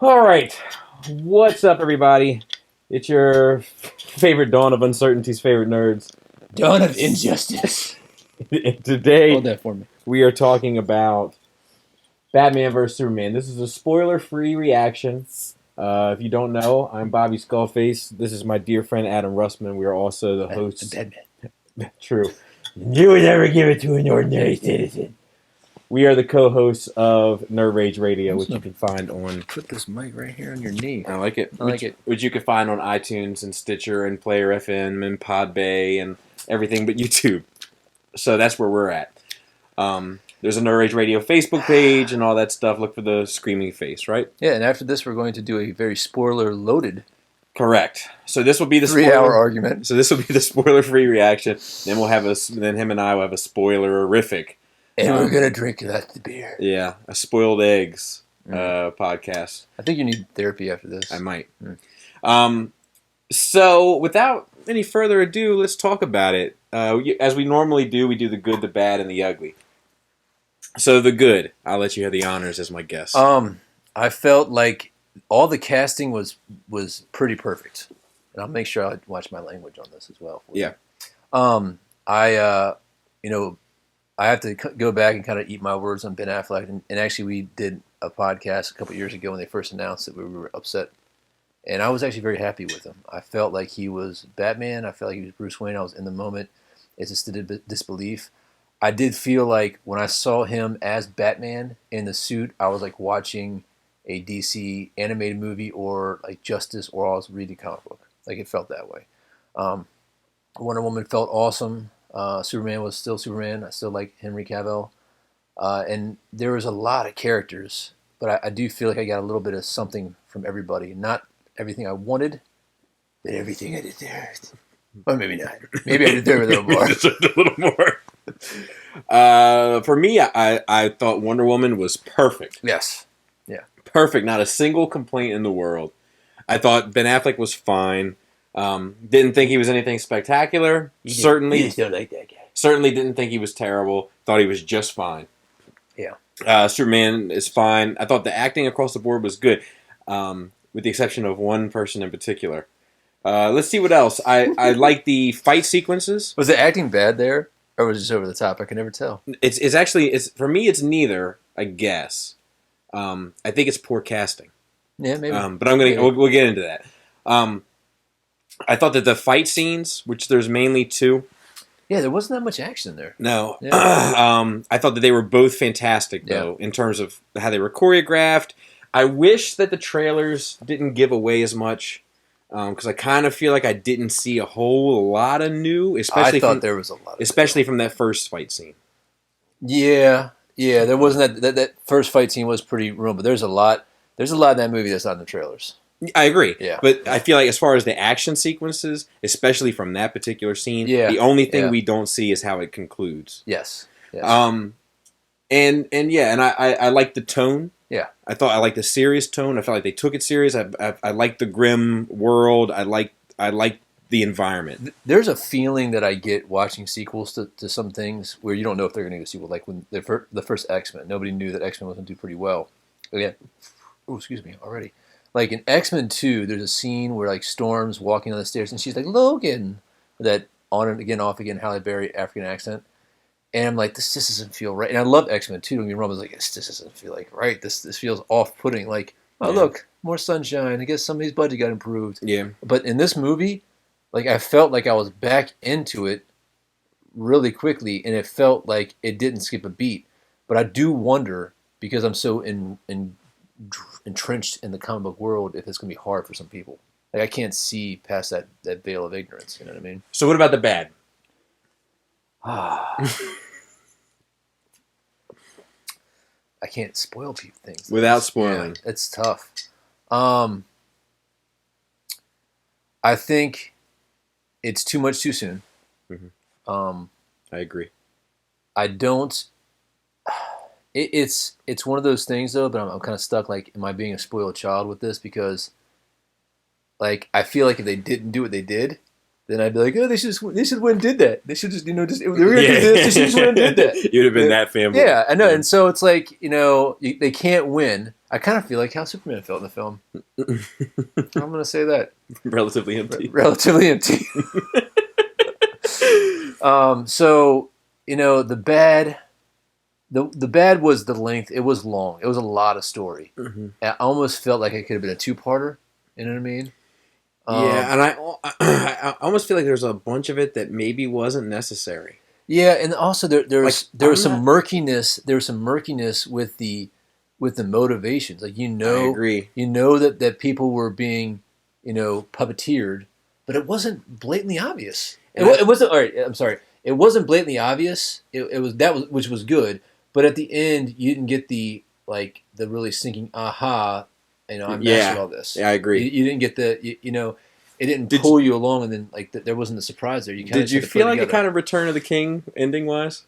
All right. What's up, everybody? It's your favorite Dawn of Uncertainty's favorite nerds. Dawn of Injustice. Today, Hold that for me. we are talking about Batman vs. Superman. This is a spoiler-free reaction. If you don't know, I'm Bobby Skullface. This is my dear friend Adam Russman. We are also the hosts. Dead man. True. You would never give it to an ordinary citizen. We are the co-hosts of Nerd Rage Radio, which you can find on... Put this mic right here on your knee. I like it. I like it. Which you can find on iTunes and Stitcher and Player FM and Podbay and everything but YouTube. So that's where we're at. There's a Nerd Rage Radio Facebook page and all that stuff. Look for the screaming face, right? Yeah, and after this, we're going to do a very spoiler-loaded Correct. So this will be the 3-hour argument. So this will be the spoiler-free reaction. Then we'll have then him and I will have a spoiler-orific. And we're going to drink that beer. Yeah, a spoiled eggs podcast. I think you need therapy after this. I might. So without any further ado, let's talk about it. As we normally do, we do the good, the bad, and the ugly. So the good, I'll let you have the honors as my guest. I felt like all the casting was pretty perfect. And I'll make sure I watch my language on this as well. Yeah. I have to go back and kind of eat my words on Ben Affleck. And actually, we did a podcast a couple years ago when they first announced that we were upset. And I was actually very happy with him. I felt like he was Batman. I felt like he was Bruce Wayne. I was in the moment. It's just a disbelief. I did feel like when I saw him as Batman in the suit, I was like watching a DC animated movie or like Justice, or I was reading a comic book. Like it felt that way. Wonder Woman felt awesome. Superman was still Superman. I still like Henry Cavill. And there was a lot of characters, but I do feel like I got a little bit of something from everybody. Not everything I wanted, but everything I deserved. Or maybe not. Maybe I deserved a little more. Deserved a little more. For me, I thought Wonder Woman was perfect. Yes. Yeah. Perfect. Not a single complaint in the world. I thought Ben Affleck was fine. Didn't think he was anything spectacular. You Certainly just don't like that guy. Certainly didn't think he was terrible. Thought he was just fine. Yeah. Superman is fine. I thought the acting across the board was good, with the exception of one person in particular. Let's see what else. I like the fight sequences. Was the acting bad there, or was it just over the top? I can never tell. It's actually for me. It's neither. I guess. I think it's poor casting. Yeah, maybe. But we'll get into that. I thought that the fight scenes, which there's mainly two. Yeah, there wasn't that much action there. No. Yeah. I thought that they were both fantastic, though, in terms of how they were choreographed. I wish that the trailers didn't give away as much, because I kind of feel like I didn't see a whole lot of new, there was a lot of especially from that first fight scene. Yeah, there wasn't that first fight scene was pretty real, but there's a lot in that movie that's not in the trailers. I agree. Yeah. But I feel like as far as the action sequences, especially from that particular scene, the only thing we don't see is how it concludes. Yes. And I like the tone. Yeah. I liked the serious tone. I felt like they took it serious. I liked the grim world. I liked the environment. There's a feeling that I get watching sequels to some things where you don't know if they're going to do a sequel. Like when the first X-Men, nobody knew that X-Men was going to do pretty well. Again, excuse me, already. Like in X-Men 2, there's a scene where like Storm's walking on the stairs and she's like, Logan! That on and again, off again, Halle Berry African accent. And I'm like, this just doesn't feel right. And I love X-Men 2, don't get me wrong. I was like, this doesn't feel like right. This feels off-putting. Like, oh, look, more sunshine. I guess somebody's budget got improved. Yeah. But in this movie, like I felt like I was back into it really quickly, and it felt like it didn't skip a beat. But I do wonder, because I'm so entrenched in the comic book world, if it's going to be hard for some people. Like I can't see past that veil of ignorance. You know what I mean? So what about the bad? I can't spoil things without spoiling. Yeah, it's tough. I think it's too much too soon. Mm-hmm. I agree. I don't. It's one of those things though, but I'm kind of stuck. Like, am I being a spoiled child with this? Because, like, I feel like if they didn't do what they did, then I'd be like, oh, they should went and did that. They should just, they were going to do this. They should just went and did that. You'd have been that fanboy. Yeah, I know. And so it's like, they can't win. I kind of feel like how Superman felt in the film. I'm going to say that. Relatively empty. Relatively empty. So, the bad was the length. It was long. It was a lot of story. Mm-hmm. I almost felt like it could have been a two-parter. You know what I mean? Yeah, and I almost feel like there's a bunch of it that maybe wasn't necessary. Yeah, and also there was some not... murkiness. There was some murkiness with the motivations. Like I agree. That people were being puppeteered, but it wasn't blatantly obvious. It wasn't. All right, I'm sorry. It wasn't blatantly obvious. It was which was good. But at the end, you didn't get the really sinking aha. I'm mastering all this. Yeah, I agree. You didn't get it didn't pull you along, and then there wasn't the surprise there. Did you feel like a kind of Return of the King ending wise?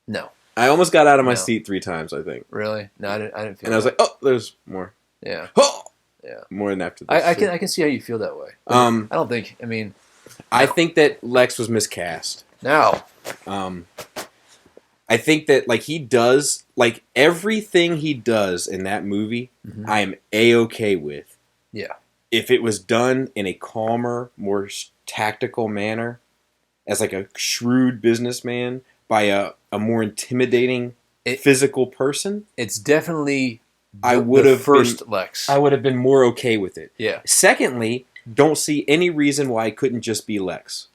No. I almost got out of my seat 3 times. I think. Really? No, I didn't feel. And I was like, oh, there's more. Yeah. Oh! Yeah. More than after this. I can see how you feel that way. I don't think. I mean, I think that Lex was miscast. Now. I think that he does everything he does in that movie. Mm-hmm. I am A-okay with. Yeah. If it was done in a calmer, more tactical manner, as a shrewd businessman by a more intimidating physical person, it's definitely first Lex. I would have been more okay with it. Yeah. Secondly, don't see any reason why it couldn't just be Lex.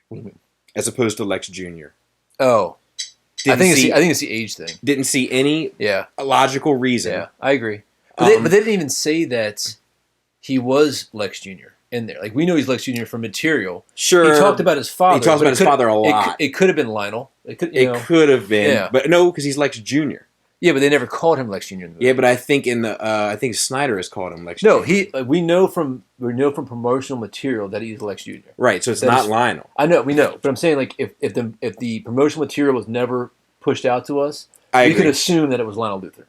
What do you mean? As opposed to Lex Jr. Oh. I think it's the age thing. Didn't see any logical reason. Yeah, I agree. But they didn't even say that he was Lex Jr. in there. We know he's Lex Jr. from material. Sure. He talked about his father. He talks about his father a lot. It could have been Lionel. It could have been. Yeah. But no, because he's Lex Jr. Yeah, but they never called him Lex Jr. in the movie. Yeah, but I think I think Snyder has called him Lex Jr. No, we know from promotional material that he's Lex Jr. Right, so it's not Lionel. I know, we know, but I'm saying if the promotional material was never pushed out to us, we could assume that it was Lionel Luthor.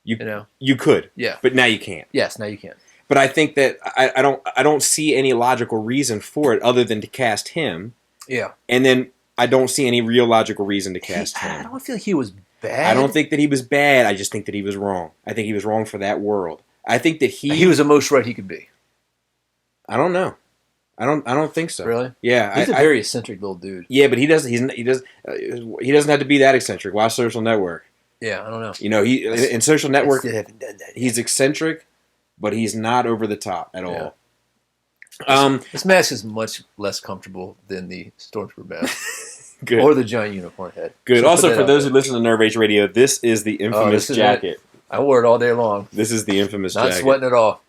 You could. Yeah. But now you can't. Yes, now you can. But I think that I don't see any logical reason for it other than to cast him. Yeah. And then I don't see any real logical reason to cast him. I don't feel like he was bad. I don't think that he was bad. I just think that he was wrong. I think he was wrong for that world. I think that he was the most right he could be. I don't know. I don't think so. Really? Yeah. He's a very eccentric little dude. Yeah, but he doesn't have to be that eccentric. Watch Social Network. Yeah, I don't know. He in Social Network, I still haven't done that. He's eccentric, but he's not over the top at all. This mask is much less comfortable than the Stormtrooper mask. Good. Or the giant unicorn head. Good. So also, for those who listen to Nerve Rage Radio, this is the infamous jacket. I wore it all day long. This is the infamous jacket. Not sweating at all.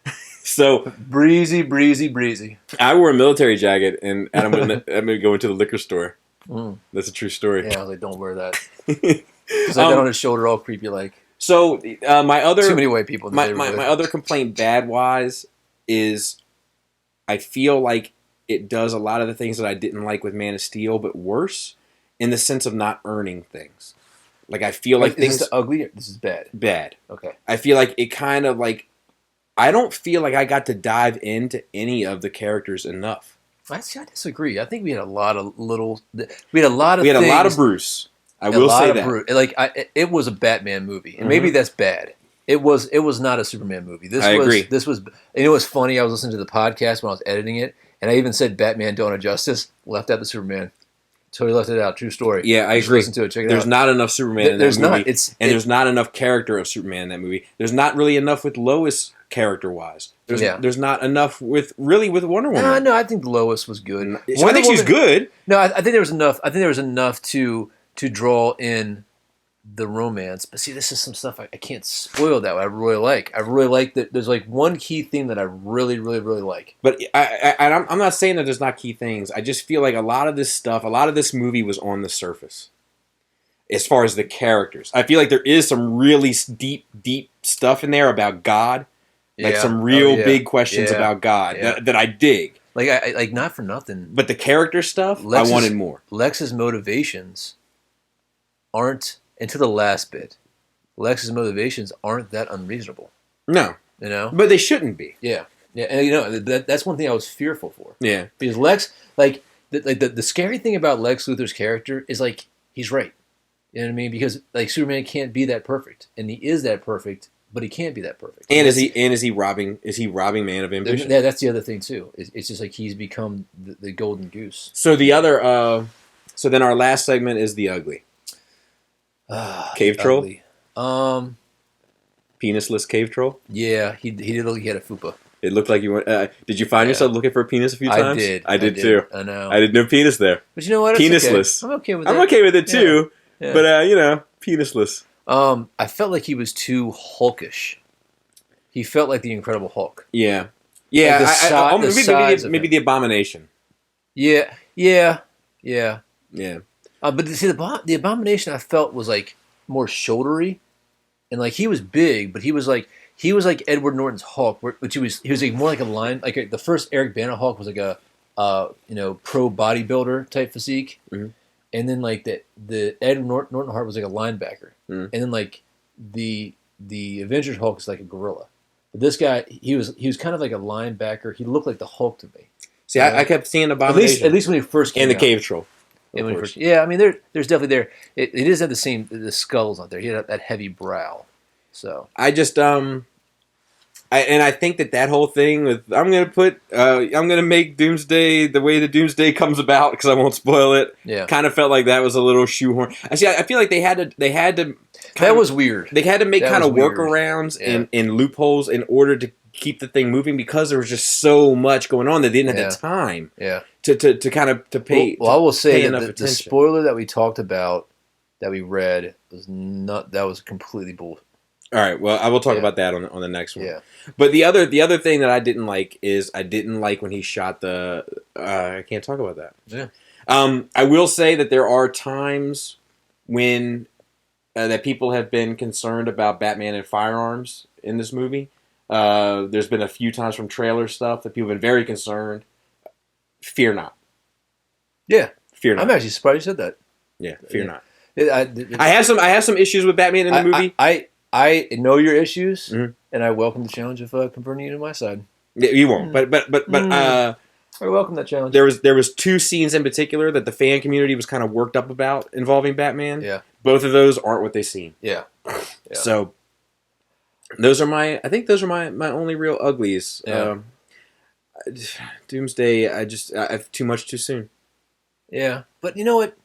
So breezy, breezy, breezy. I wore a military jacket, and I'm going to go into the liquor store. Mm. That's a true story. Yeah, I was like, don't wear that. Because I got on his shoulder all creepy like. So my other too many white people. My other complaint bad wise is I feel like it does a lot of the things that I didn't like with Man of Steel, but worse in the sense of not earning things. I feel like things. Is this ugly? Or this is bad. Bad. Okay. I feel like it kind of I don't feel like I got to dive into any of the characters enough. I disagree. I think we had a lot of We had a lot of Bruce. I will say that. Bruce. It was a Batman movie, and maybe that's bad. It was not a Superman movie. I agree. This was. It was funny. I was listening to the podcast when I was editing it, and I even said Batman: Dawn of Justice, left out the Superman. Totally left it out. True story. Yeah, I agree. Listen to it. Check it There's out. Not enough Superman in that movie. There's not. There's not enough character of Superman in that movie. There's not really enough with Lois character-wise. There's not enough with Wonder Woman. No, I think Lois was good. I think she's good. No, I think there was enough. I think there was enough to draw in the romance. But see, this is some stuff I can't spoil that. I really like that. There's one key thing that I really, really, really like. But I'm not saying that there's not key things. I just feel like a lot of this movie was on the surface. As far as the characters, I feel like there is some really deep stuff in there about God. Some real big questions about God that I dig. I not for nothing. But the character stuff, I wanted more. Lex's motivations aren't, and to the last bit, Lex's motivations aren't that unreasonable. No. But they shouldn't be. Yeah. Yeah, and that's one thing I was fearful for. Yeah. Because Lex, the scary thing about Lex Luthor's character is he's right. You know what I mean? Because like Superman can't be that perfect, and he is that perfect, but he can't be that perfect. And is he robbing man of ambition? That's the other thing too. It's just like he's become the golden goose. So the other so then our last segment is the ugly. Cave troll? Ugly. Penisless cave troll? Yeah, he did look like he had a fupa. It looked like you went. Did you find yourself looking for a penis a few times? I did too. I know. I did no penis there. But you know what? Penisless. Okay. I'm okay with that. I'm okay with it too. Yeah. But penisless. I felt like he was too hulkish. He felt like the Incredible Hulk. Yeah. Like maybe the Abomination. Yeah. But see, the Abomination I felt was like more shouldery, and like he was big, but he was like Edward Norton's Hulk, which he was like more like a line. Like the first Eric Bana Hulk was like a pro bodybuilder type physique, mm-hmm. and then like the Edward Norton Hulk was like a linebacker, mm-hmm. and then like the Avengers Hulk is like a gorilla. But this guy, he was kind of like a linebacker. He looked like the Hulk to me. See, I kept seeing Abomination. At least when he first came and the out. Cave Troll. I mean, there's definitely there. It does have the skulls on there. He had that heavy brow. So I just I think that whole thing with I'm gonna make Doomsday the way the Doomsday comes about because I won't spoil it. Yeah, kind of felt like that was a little shoehorn. I feel like they had to. That was weird. They had to make kind of workarounds and loopholes in order to keep the thing moving because there was just so much going on that they didn't have the time. Yeah. To kind of pay. Well, I will say that the spoiler that we talked about that we read was completely bull. All right. Well, I will talk about that on the next one. Yeah. But the other thing that I didn't like is I didn't like when he shot the. I can't talk about that. Yeah. I will say that there are times when that people have been concerned about Batman and firearms in this movie. There's been a few times from trailer stuff that people have been very concerned. Fear not. Yeah. Fear not. I'm actually surprised you said that. Yeah. Fear not. I have some issues with Batman in the movie. I know your issues, mm-hmm. and I welcome the challenge of converting you to my side. You won't, but I welcome that challenge. There was two scenes in particular that the fan community was kind of worked up about involving Batman. Yeah, both of those aren't what they seem. Yeah. So those are my only real uglies. Yeah. Doomsday, I too much too soon. Yeah, but you know what?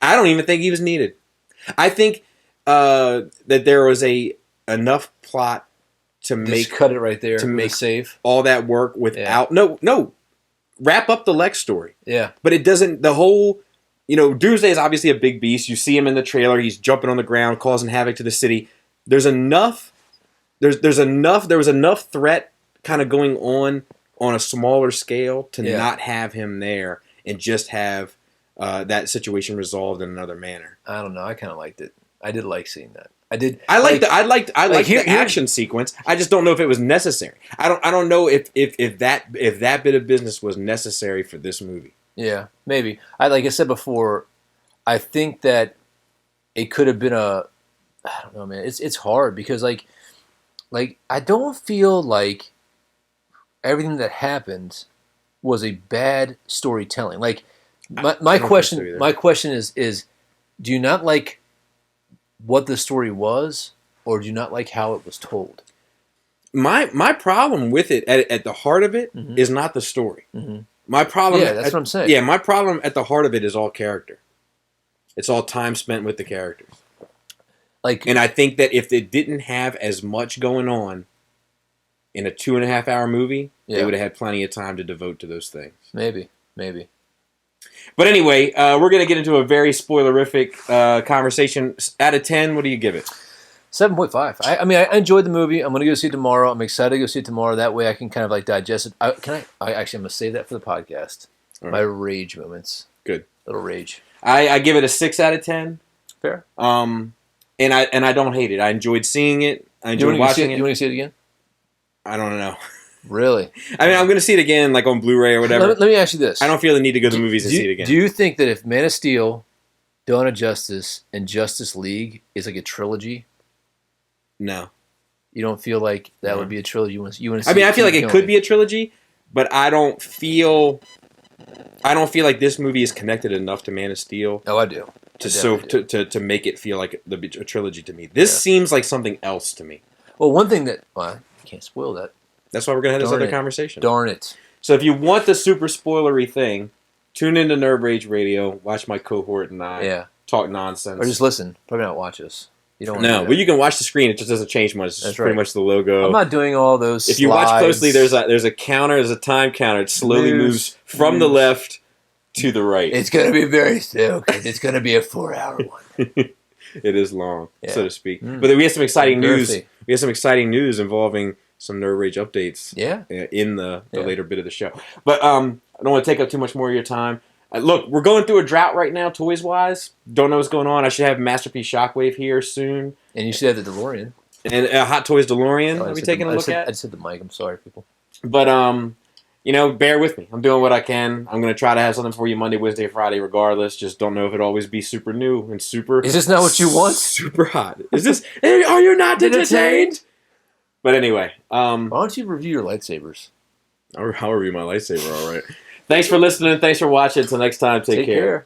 I don't even think he was needed. I think that there was enough plot to Just cut it right there to make safe all that work without no wrap up the Lex story. Yeah, but it doesn't. The whole Doomsday is obviously a big beast. You see him in the trailer. He's jumping on the ground, causing havoc to the city. There's enough. There was enough threat kind of going on a smaller scale to not have him there and just have that situation resolved in another manner. I don't know. I kind of liked it. I did like seeing that. I did. I liked the action sequence. I just don't know if it was necessary. I don't know if that bit of business was necessary for this movie. Yeah, maybe. Like I said before, I think that it could have been I don't know, man. It's hard because like I don't feel like everything that happened was a bad storytelling. Like my question is do you not like what the story was, or do you not like how it was told? My problem with it at the heart of it mm-hmm. is not the story. Mm-hmm. My problem, that's what I'm saying. Yeah, my problem at the heart of it is all character. It's all time spent with the characters. And I think that if it didn't have as much going on in a 2.5 hour movie, they would have had plenty of time to devote to those things. Maybe. But anyway, we're going to get into a very spoilerific conversation. Out of 10, what do you give it? 7.5. I mean, I enjoyed the movie. I'm going to go see it tomorrow. I'm excited to go see it tomorrow. That way I can kind of like digest it. I'm going to save that for the podcast. Right. My rage moments. Good. Little rage. I give it a 6 out of 10. Fair. And I don't hate it. I enjoyed seeing it. I enjoyed watching it. You want to see it again? I don't know. Really? I mean, I'm going to see it again, like on Blu-ray or whatever. Let me ask you this. I don't feel the need to go to the movies and see it again. Do you think that if Man of Steel, Dawn of Justice, and Justice League is like a trilogy? No. You don't feel like that would be a trilogy? You want to see I mean, I feel like it could be a trilogy, but I don't feel like this movie is connected enough to Man of Steel. Oh, I do. to make it feel like a trilogy to me. This seems like something else to me. Well, one thing that I can't spoil that. That's why we're gonna have this other conversation. Darn it! So if you want the super spoilery thing, tune into Nerve Rage Radio. Watch my cohort and I talk nonsense, or just listen. Probably not watch us. You don't. No, well, you can watch the screen. It just doesn't change much. It's pretty much the logo. I'm not doing all those. If you watch closely, there's a counter. There's a time counter. It slowly moves from the left to the right. It's going to be very slow because it's going to be a 4-hour one. It is long, so to speak. But we have some exciting news. We have some exciting news involving some Nerve Rage updates. In the later bit of the show. But I don't want to take up too much more of your time. Look, we're going through a drought right now, toys-wise. Don't know what's going on. I should have Masterpiece Shockwave here soon. And you should have the DeLorean. And Hot Toys DeLorean. Are we taking a look at? I just said the mic. I'm sorry, people. But, bear with me. I'm doing what I can. I'm going to try to have something for you Monday, Wednesday, Friday, regardless. Just don't know if it'll always be super new and super... Is this not what you want? Super hot. Is this... Are you not entertained? But anyway... why don't you review your lightsabers? I'll review my lightsaber, all right. Thanks for listening. Thanks for watching. Until next time, take care.